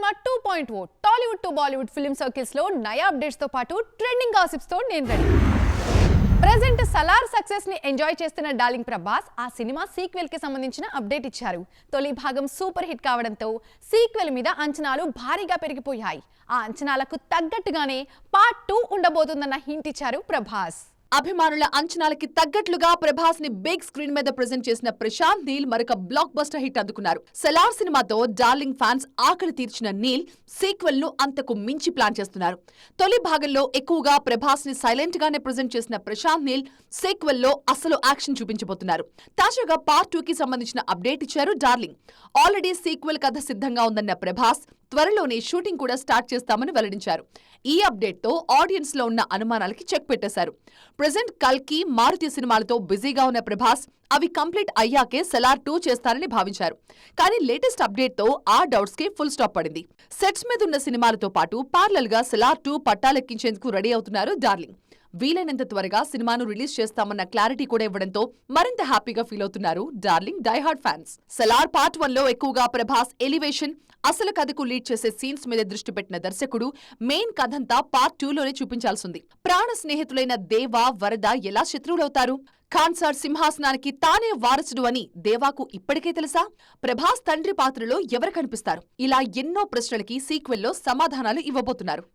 Cinema 2.0 Tollywood to Bollywood film circles లో నయా updates తో పాటు ట్రెండింగ్ గాసిప్స్ తో నేను రెడీ. ప్రెజెంట్ సలార్ సక్సెస్ ని ఎంజాయ్ చేస్తున్న డార్లింగ్ ప్రభాస్ ఆ సినిమా సీక్వెల్ కి సంబంధించిన అప్డేట్ ఇచ్చారు. తొలి భాగం సూపర్ హిట్ కావడంతో సీక్వెల్ మీద అంచనాలు భారీగా పెరిగిపోయాయి. ఆ అంచనాలకు తగ్గట్టుగానే పార్ట్ 2 ఉండబోతుందన్న హింట్ ఇచ్చారు ప్రభాస్. అభిమానుల అంచనాలకి తగ్గట్లుగా ప్రభాస్ ని బిగ్ స్క్రీన్ మీద ప్రెజెంట్ చేసిన ప్రశాంత్ నీల్ మరొక బ్లాక్ బస్టర్ హిట్ అందుకున్నారు. సలార్ సినిమాతో డార్లింగ్ ఫ్యాన్స్ ఆకలి తీర్చిన నీల్ సీక్వెల్ ను అంతకు మించి ప్లాన్ చేస్తున్నారు. తొలి భాగంలో ఎక్కువగా ప్రభాస్ ని సైలెంట్ గానే ప్రెజెంట్ చేసిన ప్రశాంత్ నీల్ సీక్వెల్ లో అసలు యాక్షన్ చూపించబోతున్నారు. తాజాగా పార్ట్ 2 కి సంబంధించిన అప్డేట్ ఇచ్చారు డార్లింగ్. ఆల్రెడీ సీక్వెల్ కథ సిద్ధంగా ఉందన్న ప్రభాస్ త్వరలోనే షూటింగ్ కూడా స్టార్ట్ చేస్తామని వెల్లడించారు. ఈ అప్డేట్ తో ఆడియన్స్ లో ఉన్న అనుమానాలకి చెక్ పెట్టేశారు. ప్రెజెంట్ కల్కి, మారుతి సినిమాలతో బిజీగా ఉన్న ప్రభాస్ అవి కంప్లీట్ అయ్యాకే సలార్ 2 చేస్తారని భావించారు. కానీ లేటెస్ట్ అప్డేట్ తో ఆ డౌట్స్ కి ఫుల్ స్టాప్ పడింది. సెట్స్ మీద ఉన్న సినిమాలతో పాటు పార్లల్ గా సలార్ 2 పట్టాలెక్కించేందుకు రెడీ అవుతున్నారు డార్లింగ్. వీలైనంత త్వరగా సినిమాను రిలీజ్ చేస్తామన్న క్లారిటీ కూడా ఇవ్వడంతో మరింత హ్యాపీగా ఫీల్ అవుతున్నారు darling die-hard fans. Salaar part 1 లో ఎక్కువగా ప్రభాస్ ఎలివేషన్, అసలు కథకు లీడ్ చేసే సీన్స్ మీద దృష్టి పెట్టిన దర్శకుడు మెయిన్ కథంతా పార్ట్ 2 లోనే చూపించాల్సింది. ప్రాణ స్నేహితులైన దేవా, వరద ఎలా శత్రువులవుతారు? ఖాన్ సార్ సింహాసనానికి తానే వారసుడు అని దేవాకు ఇప్పటికే తెలుసా? ప్రభాస్ తండ్రి పాత్రలో ఎవరు కనిపిస్తారు? ఇలా ఎన్నో ప్రశ్నలకి సీక్వెల్లో సమాధానాలు ఇవ్వబోతున్నారు.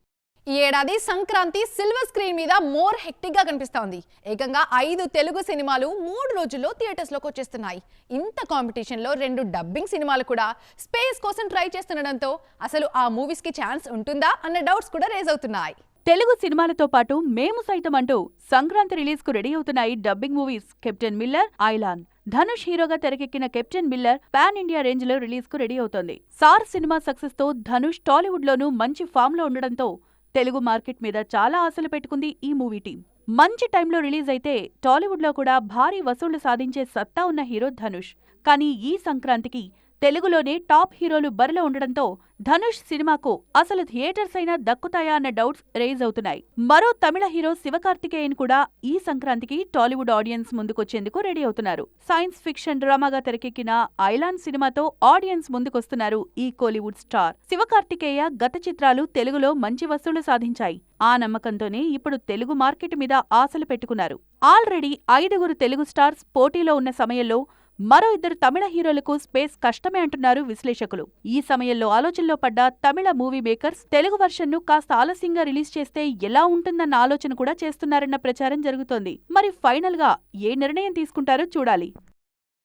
ఈ ఏడాది సంక్రాంతి సిల్వర్ స్క్రీన్ మీద మోర్ హెక్టిక్ గా కనిపిస్తోంది. ఏకంగా 5 తెలుగు సినిమాలు 3 రోజుల్లో థియేటర్స్ లోకి వచ్చేస్తున్నాయి. ఇంత కాంపిటీషన్ లో 2 డబ్బింగ్ సినిమాలు కూడా స్పేస్ కోసం ట్రై చేస్తుండడంతో అసలు ఆ మూవీస్ కి ఛాన్స్ ఉంటుందా అన్న డౌట్స్ కూడా రేజ్ అవుతున్నాయి. తెలుగు సినిమాలతో పాటు మేము సైతం అంటూ సంక్రాంతి రిలీజ్ కు రెడీ అవుతున్నాయి dubbing movies. Captain Miller, Ayalaan. Dhanush హీరోగా తెరకెక్కిన captain Miller pan India range లో రిలీజ్ కు రెడీ అవుతోంది. సార్ సినిమా సక్సెస్ తో ధనుష్ టాలీవుడ్ లోనూ మంచి ఫామ్ లో ఉండడంతో తెలుగు మార్కెట్ మీద చాలా ఆశలు పెట్టుకుంది ఈ మూవీ టీం. మంచి టైంలో రిలీజ్ అయితే టాలీవుడ్ లో కూడా భారీ వసూళ్లు సాధించే సత్తా ఉన్న హీరో ధనుష్. కానీ ఈ సంక్రాంతికి తెలుగులోనే టాప్ హీరోలు బరిలో ఉండడంతో ధనుష్ సినిమాకు అసలు థియేటర్స్ అయినా దక్కుతాయా అన్న డౌట్స్ రేజ్ అవుతున్నాయి. మరో తమిళ హీరో శివకార్తికేయన్ కూడా ఈ సంక్రాంతికి టాలీవుడ్ ఆడియన్స్ ముందుకొచ్చేందుకు రెడీ అవుతున్నారు. సైన్స్ ఫిక్షన్ డ్రామాగా తెరకెక్కిన ఐలాన్ సినిమాతో ఆడియన్స్ ముందుకొస్తున్నారు ఈ కోలీవుడ్ స్టార్. శివకార్తికేయ గత చిత్రాలు తెలుగులో మంచి వసూళ్లు సాధించాయి. ఆ నమ్మకంతోనే ఇప్పుడు తెలుగు మార్కెట్ మీద ఆశలు పెట్టుకున్నారు. ఆల్రెడీ 5 తెలుగు స్టార్స్ పోటీలో ఉన్న సమయంలో మరో 2 తమిళ హీరోలకు స్పేస్ కష్టమే అంటున్నారు విశ్లేషకులు. ఈ సమయంలో ఆలోచనలో పడ్డ తమిళ మూవీ మేకర్స్ తెలుగు వర్షన్ను కాస్త ఆలస్యంగా రిలీజ్ చేస్తే ఎలా ఉంటుందన్న ఆలోచన కూడా చేస్తున్నారన్న ప్రచారం జరుగుతోంది. మరి ఫైనల్ గా ఏ నిర్ణయం తీసుకుంటారో చూడాలి.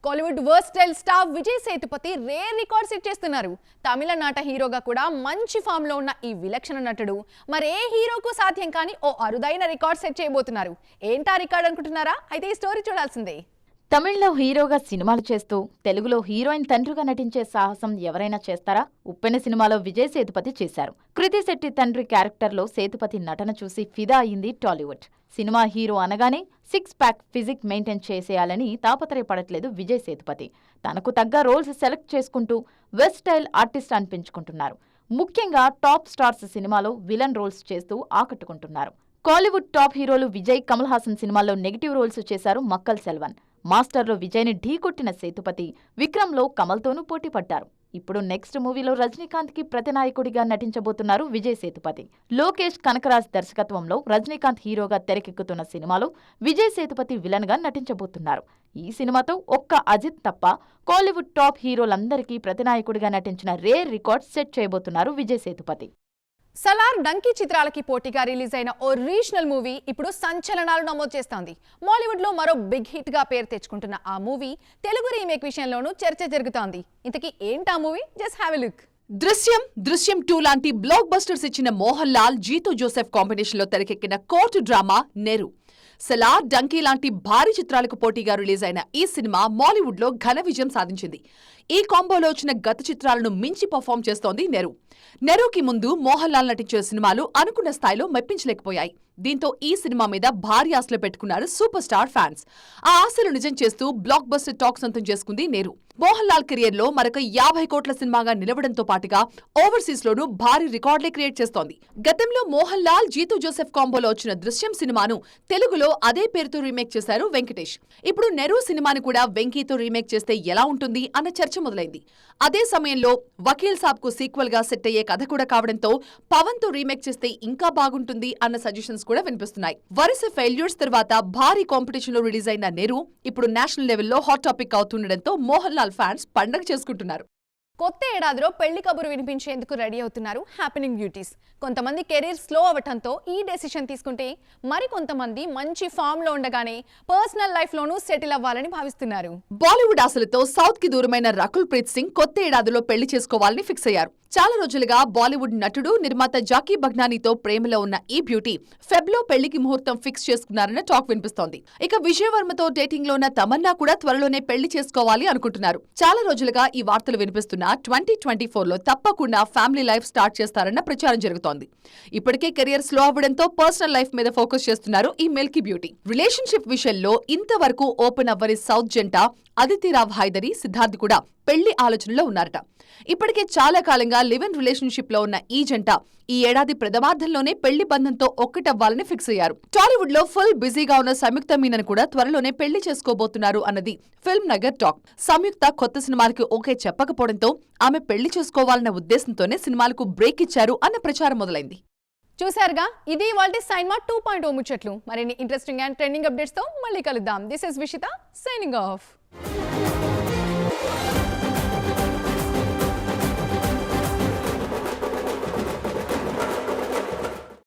Kollywood versatile star Vijay Sethupathi rare record set చేస్తున్నారు. తమిళనాట హీరోగా కూడా మంచి ఫామ్ లో ఉన్న ఈ విలక్షణ నటుడు మరే హీరోకు సాధ్యం కాని ఓ అరుదైన రికార్డ్ సెట్ చేయబోతున్నారు. ఏంటా రికార్డ్ అనుకుంటున్నారా? అయితే ఈ స్టోరీ చూడాల్సిందే. తమిళ్లో హీరోగా సినిమాలు చేస్తూ తెలుగులో హీరోయిన్ తండ్రిగా నటించే సాహసం ఎవరైనా చేస్తారా? ఉప్పెన సినిమాలో విజయ్ సేతుపతి చేశారు. కృతి శెట్టి తండ్రి క్యారెక్టర్లో సేతుపతి నటన చూసి ఫిదా అయింది టాలీవుడ్. సినిమా హీరో అనగానే 6 ప్యాక్ ఫిజిక్ మెయింటైన్ చేసేయాలని తాపత్రయపడట్లేదు విజయ్ సేతుపతి. తనకు తగ్గ రోల్స్ సెలెక్ట్ చేసుకుంటూ వెస్టైల్ ఆర్టిస్ట్ అనిపించుకుంటున్నారు. ముఖ్యంగా టాప్ స్టార్స్ సినిమాలో విలన్ రోల్స్ చేస్తూ ఆకట్టుకుంటున్నారు. కోలీవుడ్ టాప్ హీరోలు విజయ్, కమల్ హాసన్ సినిమాల్లో నెగిటివ్ రోల్స్ చేశారు మక్కల్ సెల్వన్. మాస్టర్లో విజయ్ని ఢీకొట్టిన సేతుపతి విక్రమ్లో కమల్తోనూ పోటీ పడ్డారు. ఇప్పుడు నెక్స్ట్ మూవీలో రజనీకాంత్కి ప్రతినాయకుడిగా నటించబోతున్నారు విజయ్ సేతుపతి. లోకేష్ కనకరాజ్ దర్శకత్వంలో రజనీకాంత్ హీరోగా తెరకెక్కుతున్న సినిమాలో విజయ్ సేతుపతి విలన్గా నటించబోతున్నారు. ఈ సినిమాతో ఒక్క అజిత్ తప్ప కోలీవుడ్ టాప్ హీరోలందరికీ ప్రతినాయకుడిగా నటించిన రేర్ రికార్డ్ సెట్ చేయబోతున్నారు విజయ్ సేతుపతి. సలార్, డంకీ చిత్రాలకి పోటీగా రిలీజ్ అయిన ఓ రీజనల్ మూవీ ఇప్పుడు సంచలనాలు నమోదు చేస్తోంది. మాలీవుడ్ లో మరో బిగ్ హిట్ గా పేరు తెచ్చుకుంటున్న ఆ మూవీ తెలుగు రీమేక్ విషయంలోనూ చర్చ జరుగుతోంది. ఇంతకీ ఏంటా movie? Just have a look. Drishyam 2 లాంటి బ్లాక్ బస్టర్స్ ఇచ్చిన మోహన్ లాల్, జీతూ జోసెఫ్ కాంబినేషన్ లో తెరకెక్కిన కోర్టు డ్రామా నెరు. సలార్, డంకీ లాంటి భారీ చిత్రాలకు పోటీగా రిలీజ్ అయిన ఈ సినిమా మాలీవుడ్ లో ఘన విజయం సాధించింది. ఈ కాంబోలో వచ్చిన గత చిత్రాలను మించి పర్ఫామ్ చేస్తోంది నెరు. నెరుకి ముందు మోహన్ లాల్ నటించిన సినిమాలు అనుకున్న స్థాయిలో మెప్పించలేకపోయాయి. దీంతో ఈ సినిమా మీద భారీ ఆశలు పెట్టుకున్నారు సూపర్ స్టార్ ఫ్యాన్స్. ఆ ఆశలు నిజం చేస్తూ బ్లాక్ బస్టర్ టాక్ సొంతం చేసుకుంది నెరు. మోహన్ లాల్ కెరియర్ లో మరొక 50 కోట్ల సినిమాగా నిలవడంతో పాటుగా ఓవర్సీస్ లోనూ భారీ రికార్డులే క్రియేట్ చేస్తోంది. గతంలో మోహన్ లాల్, జీతూ జోసెఫ్ కాంబోలో వచ్చిన దృశ్యం సినిమాను తెలుగులో అదే పేరుతో రీమేక్ చేశారు వెంకటేష్. ఇప్పుడు నెరు సినిమాను కూడా వెంకీతో రీమేక్ చేస్తే ఎలా ఉంటుంది అన్న చర్చ మొదలైంది. అదే సమయంలో వకీల్ సాబ్ కు సీక్వెల్ గా సెట్ అయ్యే కథ కూడా కావడంతో పవన్ తో రీమేక్ చేస్తే ఇంకా బాగుంటుంది అన్న సజెషన్స్ కూడా వినిపిస్తున్నాయి. వరుస ఫెయిల్యూర్స్ తర్వాత భారీ కాంపిటీషన్ లో రిలీజ్ అయిన నెరు ఇప్పుడు నేషనల్ లెవెల్లో హాట్ టాపిక్ అవుతుండటంతో మోహన్ లాల్ ఫ్యాన్స్ పండగ చేసుకుంటున్నారు. కొత్త ఏడాదిలో పెళ్లి కబురు వినిపించేందుకు రెడీ అవుతున్నారు హ్యాపెనింగ్ బ్యూటీస్. కొంతమంది కెరీర్ స్లో అవ్వటంతో ఈ డెసిషన్ తీసుకుంటే మరికొంతమంది మంచి ఫామ్ లో ఉండగానే పర్సనల్ లైఫ్ లోనూ సెటిల్ అవ్వాలని భావిస్తున్నారు. బాలీవుడ్ ఆశలతో సౌత్ కి దూరమైన రకుల్ ప్రీత్ సింగ్ కొత్త ఏడాదిలో పెళ్లి చేసుకోవాలని ఫిక్స్ అయ్యారు. చాలా రోజులుగా బాలీవుడ్ నటుడు నిర్మాత జాకీ బగ్నానీతో ప్రేమలో ఉన్న ఈ బ్యూటీ ఫెబ్లో పెళ్లికి ముహూర్తం ఫిక్స్ చేసుకున్నారన్న టాక్ వినిపిస్తోంది. ఇక విజయ్ వర్మతో డేటింగ్ లో ఉన్న తమన్నా కూడా త్వరలోనే పెళ్లి చేసుకోవాలి అనుకుంటున్నారు. చాలా రోజులుగా ఈ వార్తలు వినిపిస్తున్న 2024లో తప్పకుండా ఫ్యామిలీ లైఫ్ స్టార్ట్ చేస్తారన్న ప్రచారం జరుగుతోంది. ఇప్పటికే కెరియర్ స్లో అవ్వడంతో పర్సనల్ లైఫ్ మీద ఫోకస్ చేస్తున్నారు ఈ మిల్కీ బ్యూటీ. రిలేషన్షిప్ విషయంలో ఇంతవరకు ఓపెన్ అవ్వని సౌత్ జంట అదితిరావ్ హైదరీ, సిద్ధార్థ్ కూడా పెళ్లి ఆలోచనలో ఉన్నారట. ఇప్పటికే చాలా కాలంగా లివ్ ఇన్ రిలేషన్షిప్ లో ఉన్న ఈ జంట ఈ ఏడాది ప్రథమార్థంలోనే పెళ్లి బంధంతో ఒక్కటవ్వాలని ఫిక్స్ అయ్యారు. టాలీవుడ్ లో ఫుల్ బిజీగా ఉన్న సంయుక్త మీనన్ కూడా త్వరలోనే పెళ్లి చేసుకోబోతున్నారు అన్నది ఫిల్మ్ నగర్ టాక్. సంయుక్త కొత్త సినిమాలకి ఓకే చెప్పకపోవడంతో ఆమె పెళ్లి చేసుకోవాలన్న ఉద్దేశంతోనే సినిమాలకు బ్రేక్ ఇచ్చారు అన్న ప్రచారం మొదలైంది. చూశారుగా, ఇది ఇవాల్టి సైన్మా 2.0 ముచ్చట్లు. మరిన్ని ఇంట్రెస్టింగ్ అండ్ ట్రెండింగ్ అప్డేట్స్ తో మళ్ళీ కలుద్దాం. This is Vishitha signing of.